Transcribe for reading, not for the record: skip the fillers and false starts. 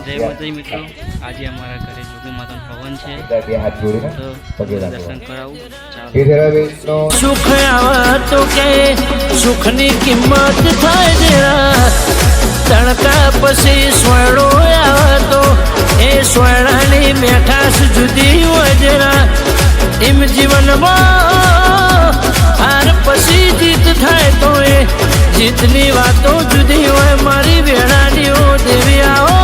જય માતાજી મિત્રો, આજે અમારા ઘરે જોગી માતાનું હવન છે તો દર્શન કરાવું. સુખ આવે તો કે સુખની કિંમત થાય જરા, તણકા પછી સોયડો આવે તો એ સોયડાની મેઠાશ જુદી હોય જરા. એમ જીવનમાં હાર પછી જીત થાય તો એ જીતની વાતો જુદી હોય. મારી વેળાની ઓ દેવી આવો